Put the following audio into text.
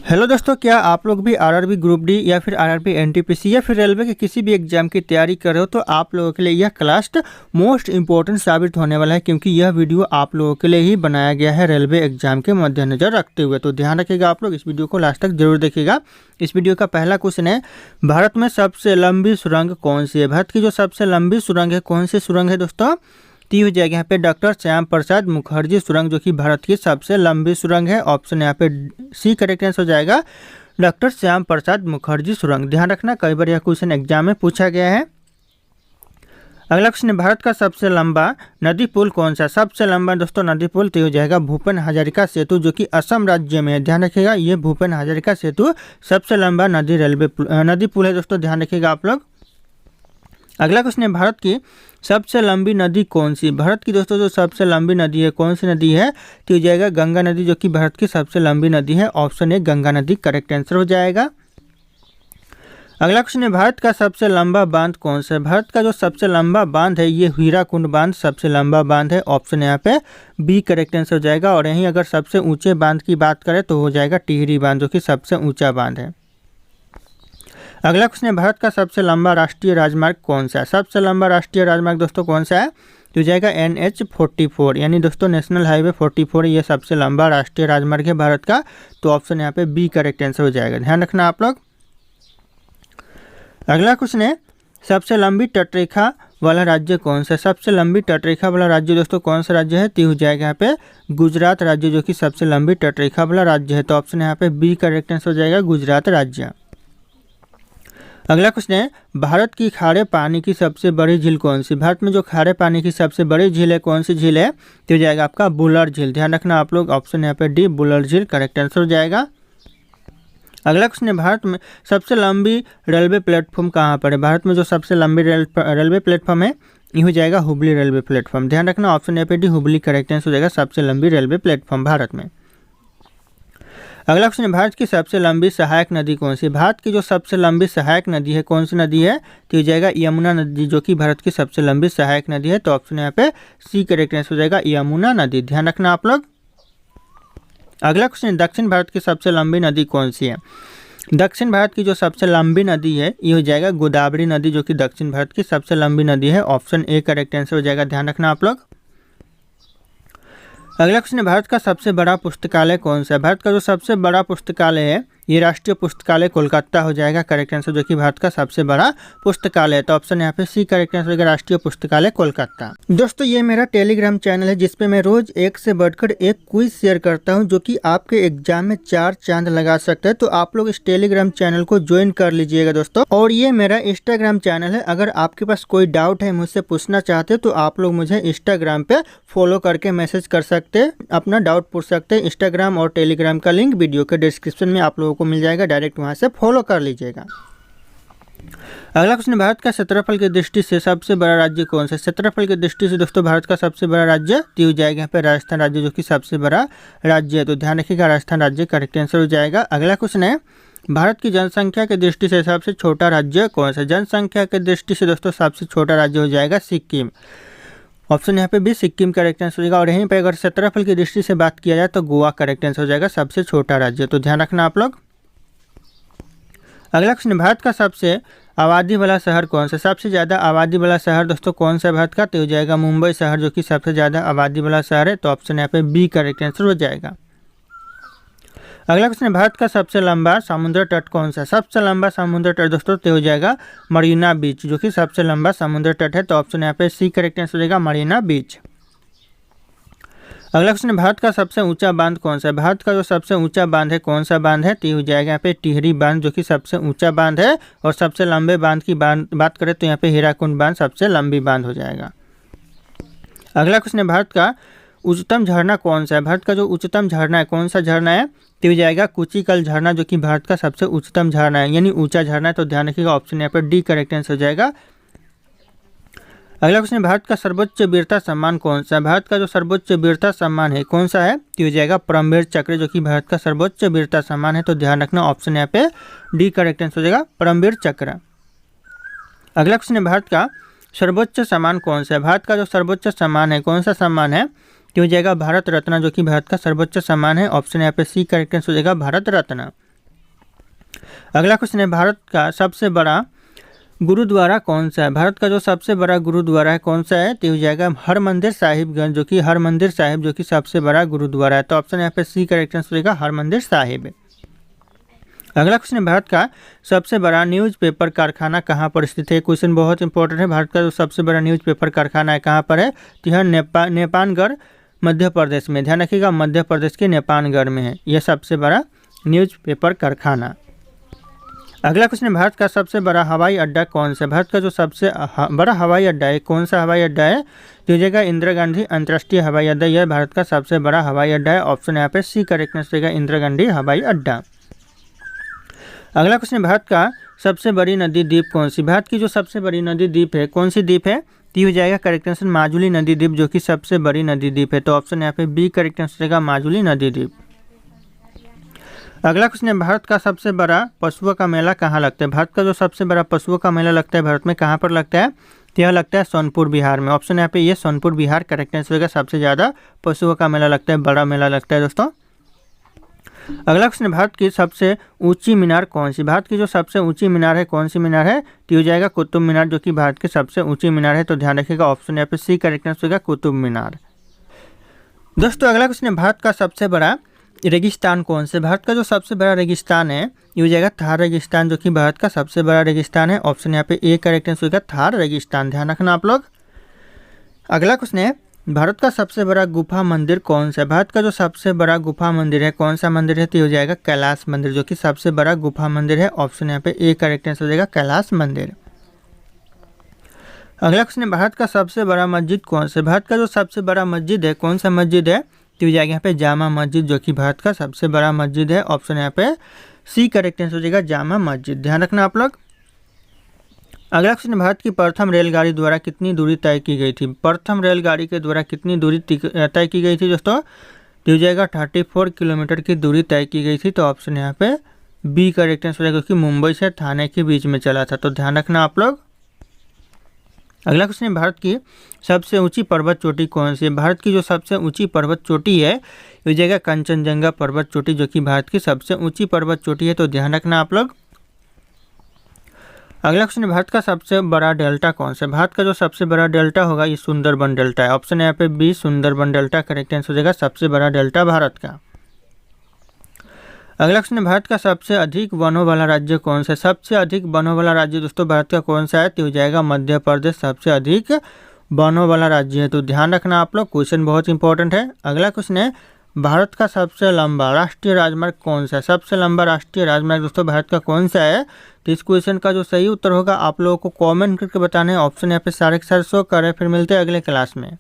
Hello दोस्तों, क्या आप लोग भी आरआरबी ग्रुप डी या फिर आरआरबी एनटीपीसी या फिर रेलवे के किसी भी एग्जाम की तैयारी कर रहे हो तो आप लोगों के लिए यह क्लास मोस्ट इंपॉर्टेंट साबित होने वाला है, क्योंकि यह वीडियो आप लोगों के लिए ही बनाया गया है रेलवे एग्जाम के मद्देनजर रखते हुए। तो ध्यान रखिएगा, आप लोग इस वीडियो को लास्ट तक जरूर देखिएगा। इस वीडियो का पहला क्वेश्चन है, भारत में सबसे लंबी सुरंग कौन सी है? भारत की जो सबसे लंबी सुरंग है, कौन सी सुरंग है दोस्तों? ती हो जाएगा यहाँ पे डॉक्टर श्याम प्रसाद मुखर्जी सुरंग, जो कि भारत की सबसे लंबी सुरंग है। ऑप्शन यहाँ पे सी करेक्ट आंसर हो जाएगा, डॉक्टर श्याम प्रसाद मुखर्जी सुरंग। ध्यान रखना, कई बार यह क्वेश्चन एग्जाम में पूछा गया है। अगला क्वेश्चन है, भारत का सबसे लंबा नदी पुल कौन सा? सबसे लंबा दोस्तों नदी पुल तो हो जाएगा भूपेन हजारिका सेतु, जो कि असम राज्य में है। ध्यान रखिएगा, ये भूपेन हजारिका सेतु सबसे लंबा नदी पुल है दोस्तों, ध्यान रखिएगा आप लोग। अगला क्वेश्चन है, भारत की सबसे लंबी नदी कौन सी? भारत की दोस्तों जो सबसे लंबी नदी है, कौन सी नदी है? तो हो जाएगा गंगा नदी, जो कि भारत की सबसे लंबी नदी है। ऑप्शन ए गंगा नदी करेक्ट आंसर हो जाएगा। अगला क्वेश्चन है, भारत का सबसे लंबा बांध कौन सा है? भारत का जो सबसे लंबा बांध है, ये हीराकुंड बांध सबसे लंबा बांध है। ऑप्शन यहाँ पे बी करेक्ट आंसर हो जाएगा। और यहीं अगर सबसे ऊंचे बांध की बात करें तो हो जाएगा टिहरी बांध, जो कि सबसे ऊंचा बांध है। अगला क्वेश्चन है, भारत का सबसे लंबा राष्ट्रीय राजमार्ग कौन सा है? सबसे लंबा राष्ट्रीय राजमार्ग दोस्तों कौन सा है? तो जाएगा NH44, यानी दोस्तों नेशनल हाईवे 44, ये सबसे लंबा राष्ट्रीय राजमार्ग है भारत का। तो ऑप्शन यहाँ पे बी करेक्ट आंसर हो जाएगा, ध्यान रखना आप लोग। अगला क्वेश्चन है, सबसे लंबी तटरेखा वाला राज्य कौन सा है? सबसे लंबी तटरेखा वाला राज्य दोस्तों कौन सा राज्य है? तो हो जाएगा यहाँ पे गुजरात राज्य, जो कि सबसे लंबी तटरेखा वाला राज्य है। तो ऑप्शन यहाँ पे बी करेक्ट आंसर हो जाएगा, गुजरात राज्य। अगला क्वेश्चन है, भारत की खारे पानी की सबसे बड़ी झील कौन सी? भारत में जो खारे पानी की सबसे बड़ी झील है, कौन सी झील है? तो हो जाएगा आपका बुलर झील। ध्यान रखना आप लोग, ऑप्शन यहाँ पे डी बुलर झील करेक्ट आंसर हो जाएगा। अगला क्वेश्चन है, भारत में सबसे लंबी रेलवे प्लेटफॉर्म कहाँ पर है? भारत में जो सबसे लंबी रेलवे प्लेटफॉर्म है, ये हो जाएगा हुबली रेलवे प्लेटफॉर्म। ध्यान रखना, ऑप्शन यहाँ पे डी हुबली करेक्ट आंसर हो जाएगा, सबसे लंबी रेलवे प्लेटफॉर्म भारत में। अगला क्वेश्चन है, भारत की सबसे लंबी सहायक नदी कौन सी? भारत की जो सबसे लंबी सहायक नदी है, कौन सी नदी है? तो हो जाएगा यमुना नदी, जो कि भारत की सबसे लंबी सहायक नदी है। तो ऑप्शन यहाँ पे सी करेक्ट आंसर हो जाएगा, यमुना नदी। ध्यान रखना आप लोग। अगला क्वेश्चन, दक्षिण भारत की सबसे लंबी नदी कौन सी है? दक्षिण भारत की जो सबसे लंबी नदी है, ये हो जाएगा गोदावरी नदी, जो कि दक्षिण भारत की सबसे लंबी नदी है। ऑप्शन ए करेक्ट आंसर हो जाएगा, ध्यान रखना आप लोग। अगला क्वेश्चन है, भारत का सबसे बड़ा पुस्तकालय कौन सा है? भारत का जो सबसे बड़ा पुस्तकालय है, ये राष्ट्रीय पुस्तकालय कोलकाता हो जाएगा करेक्ट आंसर, जो कि भारत का सबसे बड़ा पुस्तकालय है। तो ऑप्शन यहाँ पे सी करेक्ट आंसर होगा, राष्ट्रीय पुस्तकालय कोलकाता। दोस्तों, ये मेरा टेलीग्राम चैनल है, जिसपे मैं रोज एक से बढ़कर एक क्विज शेयर करता हूँ, जो कि आपके एग्जाम में 4 चांद लगा सकता है। तो आप लोग इस टेलीग्राम चैनल को ज्वाइन कर लीजिएगा दोस्तों। और ये मेरा इंस्टाग्राम चैनल है, अगर आपके पास कोई डाउट है, मुझसे पूछना चाहते तो आप लोग मुझे इंस्टाग्राम पे फॉलो करके मैसेज कर सकते हैं, अपना डाउट पूछ सकते हैं। इंस्टाग्राम और टेलीग्राम का लिंक वीडियो के डिस्क्रिप्शन में आप लोगों को मिल जाएगा, डायरेक्ट वहां से फॉलो कर लीजिएगा। अगला क्वेश्चन, भारत का क्षेत्रफल की दृष्टि से सबसे बड़ा राज्य कौन सा है? क्षेत्रफल की दृष्टि से दोस्तों भारत का सबसे बड़ा राज्य तो हो जाएगा यहाँ पे राजस्थान राज्य, जो कि सबसे बड़ा राज्य है। तो ध्यान रखिएगा, राजस्थान राज्य करेक्ट आंसर हो जाएगा। अगला क्वेश्चन है, भारत की जनसंख्या की दृष्टि से सबसे छोटा राज्य कौन सा है? जनसंख्या की दृष्टि से दोस्तों सबसे छोटा राज्य हो जाएगा सिक्किम। ऑप्शन यहाँ पे भी सिक्किम करेक्ट आंसर हो जाएगा। और यहीं पे अगर क्षेत्रफल की दृष्टि से बात किया जाए तो गोवा करेक्ट आंसर हो जाएगा, सबसे छोटा राज्य। तो ध्यान रखना आप लोग। अगला क्वेश्चन, भारत का सबसे आबादी वाला शहर कौन सा? सबसे ज़्यादा आबादी वाला शहर दोस्तों कौन सा भारत का? तो हो जाएगा मुंबई शहर, जो कि सबसे ज़्यादा आबादी वाला शहर है। तो ऑप्शन यहाँ पे बी करेक्ट आंसर हो जाएगा। अगला क्वेश्चन, भारत का सबसे लंबा समुद्र तट कौन सा? सबसे लंबा समुद्र तट दोस्तों तो हो जाएगा मरीना बीच, जो कि सबसे लंबा समुद्र तट है। तो ऑप्शन यहाँ पे सी करेक्ट आंसर हो जाएगा, मरीना बीच। अगला क्वेश्चन, भारत का सबसे ऊंचा बांध कौन सा है? भारत का जो सबसे ऊंचा बांध है, कौन सा बांध है? तो हो जाएगा यहाँ पे टिहरी बांध, जो कि सबसे ऊंचा बांध है। और सबसे लंबे बांध की बात करें तो यहाँ पे हीराकुंड बांध सबसे लंबी बांध हो जाएगा। अगला क्वेश्चन है, भारत का उच्चतम झरना कौन सा है? भारत का जो उच्चतम झरना है, कौन सा झरना है? तो हो जाएगा कुचिकल झरना, जो कि भारत का सबसे उच्चतम झरना है, यानी ऊंचा झरना है। तो ध्यान रखिएगा, ऑप्शन यहाँ पर डी करेक्ट आंसर हो जाएगा। अगला क्वेश्चन, भारत का सर्वोच्च वीरता सम्मान कौन सा है? भारत का जो सर्वोच्च वीरता सम्मान है, कौन सा है? तो हो जाएगा परमवीर चक्र, जो कि भारत का सर्वोच्च वीरता सम्मान है। तो ध्यान रखना, ऑप्शन यहाँ पे डी करेक्ट आंसर हो जाएगा, परमवीर चक्र। अगला क्वेश्चन है, भारत का सर्वोच्च सम्मान कौन सा है? भारत का जो सर्वोच्च सम्मान है, कौन सा सम्मान है? तो हो जाएगा भारत रत्न, जो कि भारत का सर्वोच्च सम्मान है। ऑप्शन यहाँ पे सी करेक्ट आंसर हो जाएगा, भारत रत्न। अगला क्वेश्चन है, भारत का सबसे बड़ा गुरुद्वारा कौन सा है? भारत का जो सबसे बड़ा गुरुद्वारा है कौन सा है? तो हो जाएगा हरमंदिर साहिबगंज, जो कि हरमंदिर साहिब जो कि सबसे बड़ा गुरुद्वारा है। तो ऑप्शन यहाँ पे सी करेक्ट आंसर होगा हरमंदिर साहिब। अगला क्वेश्चन है, भारत का सबसे बड़ा न्यूज़पेपर कारखाना कहाँ पर स्थित है? क्वेश्चन बहुत इंपॉर्टेंट है। भारत का जो सबसे बड़ा न्यूज़पेपर कारखाना है कहाँ पर है? तो यह नेपानगढ़ मध्य प्रदेश में। ध्यान रखिएगा, मध्य प्रदेश के नेपानगढ़ में है यह सबसे बड़ा न्यूज़पेपर कारखाना। अगला क्वेश्चन है, भारत का सबसे बड़ा हवाई अड्डा कौन सा है? भारत का जो सबसे बड़ा हवाई अड्डा है कौन सा हवाई अड्डा है? तो हो जाएगा इंदिरा गांधी अंतर्राष्ट्रीय हवाई अड्डा, यह भारत का सबसे बड़ा हवाई अड्डा है। ऑप्शन यहाँ पे सी करेक्ट आंसर होगा इंदिरा गांधी हवाई अड्डा। अगला क्वेश्चन है, भारत का सबसे बड़ी नदी द्वीप कौन सी? भारत की जो सबसे बड़ी नदी द्वीप है कौन सी द्वीप है? तो हो जाएगा करेक्ट आंसर माजुली नदी द्वीप, जो कि सबसे बड़ी नदी द्वीप है। तो ऑप्शन यहाँ पे बी करेक्ट आंसर होगा माजुली नदी द्वीप। अगला क्वेश्चन है, भारत का सबसे बड़ा पशुओं का मेला कहाँ लगता है? भारत का जो सबसे बड़ा पशुओं का मेला लगता है भारत में कहाँ पर लगता है? तो यह लगता है सोनपुर बिहार में। ऑप्शन यहाँ पे ये सोनपुर बिहार करेक्ट आंसर होगा। सबसे ज़्यादा पशुओं का मेला लगता है, बड़ा मेला लगता है दोस्तों। अगला क्वेश्चन है, भारत की सबसे ऊंची मीनार कौन सी? भारत की जो सबसे ऊंची मीनार है कौन सी मीनार है? तो हो जाएगा कुतुब मीनार, जो कि भारत की सबसे ऊंची मीनार है। तो ध्यान रखिएगा, ऑप्शन यहाँ पे सी करेक्ट आंसर होगा कुतुब मीनार। दोस्तों अगला क्वेश्चन है, भारत का सबसे बड़ा रेगिस्तान कौन से? भारत का जो सबसे बड़ा रेगिस्तान है ये हो जाएगा थार रेगिस्तान, जो कि भारत का सबसे बड़ा रेगिस्तान है। ऑप्शन यहाँ पे ए करेक्ट आंसर होगा थार रेगिस्तान, ध्यान रखना आप लोग। अगला क्वेश्चन है, भारत का सबसे बड़ा गुफा मंदिर कौन सा है? भारत का जो सबसे बड़ा गुफा मंदिर है कौन सा मंदिर है? तो हो जाएगा कैलाश मंदिर, जो कि सबसे बड़ा गुफा मंदिर है। ऑप्शन यहाँ पे ए करेक्ट आंसर हो जाएगा कैलाश मंदिर। अगला क्वेश्चन है, भारत का सबसे बड़ा मस्जिद कौन सा है? भारत का जो सबसे बड़ा मस्जिद है कौन सा मस्जिद है? तो हो जाएगा यहाँ पे जामा मस्जिद, जो कि भारत का सबसे बड़ा मस्जिद है। ऑप्शन यहाँ पे सी करेक्ट आंसर हो जाएगा जामा मस्जिद, ध्यान रखना आप लोग। अगला क्वेश्चन, भारत की प्रथम रेलगाड़ी द्वारा कितनी दूरी तय की गई थी? प्रथम रेलगाड़ी के द्वारा कितनी दूरी तय की गई थी दोस्तों? तो हो जाएगा 34 किलोमीटर की दूरी तय की गई थी। तो ऑप्शन यहाँ पे बी करेक्ट आंसर हो जाएगा, क्योंकि मुंबई से थाने के बीच में चला था। तो ध्यान रखना आप लोग। अगला क्वेश्चन है, भारत की सबसे ऊंची पर्वत चोटी कौन सी है? भारत की जो सबसे ऊंची पर्वत चोटी है हो जाएगा कंचनजंगा पर्वत चोटी, जो कि भारत की सबसे ऊंची पर्वत चोटी है। तो ध्यान रखना आप लोग। अगला क्वेश्चन है, भारत का सबसे बड़ा डेल्टा कौन सा है? भारत का जो सबसे बड़ा डेल्टा होगा ये सुंदरबन डेल्टा है। ऑप्शन यहाँ पे B Sundarban delta correct answer हो जाएगा सबसे बड़ा डेल्टा भारत का। अगला क्वेश्चन है, भारत का सबसे अधिक वनों वाला राज्य कौन सा है? सबसे अधिक वनों वाला राज्य दोस्तों भारत का कौन सा है? तो हो जाएगा मध्य प्रदेश सबसे अधिक वनों वाला राज्य है। तो ध्यान रखना आप लोग, क्वेश्चन बहुत इंपॉर्टेंट है। अगला क्वेश्चन है, भारत का सबसे लंबा राष्ट्रीय राजमार्ग कौन सा है? सबसे लंबा राष्ट्रीय राजमार्ग दोस्तों भारत का कौन सा है? तो इस क्वेश्चन का जो सही उत्तर होगा आप लोगों को कमेंट करके बताना है। ऑप्शन यहाँ पे सारे के सारे शो कर रहे हैं। फिर मिलते हैं अगले क्लास में।